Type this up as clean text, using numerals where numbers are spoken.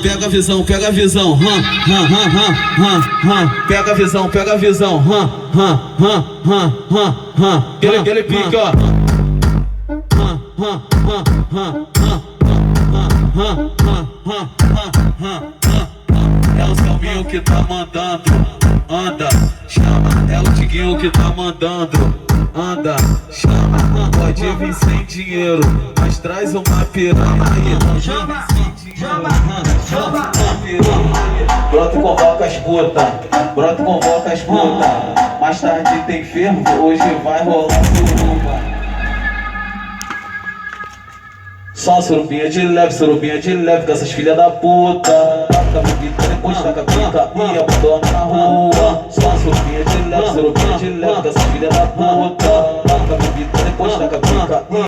Pega a visão, pega a visão. Pega a visão, pega a visão. Aquele pique, ó. É o Selminho que tá mandando, anda, chama. É o Tiguinho que tá mandando, anda, chama. Pode vir sem dinheiro, mas traz uma piranha aí. Chama, chama, chama. Brota e convoca as putas, brota e convoca as putas. Mais tarde tem fervo, hoje vai rolar suruba. Só surubinha de leve com essas filhas da puta. Taca a bebida, depois taca a pica e abandona na rua. Só surubinha de leve com essas filhas da puta. Taca a bebida, depois taca a pica e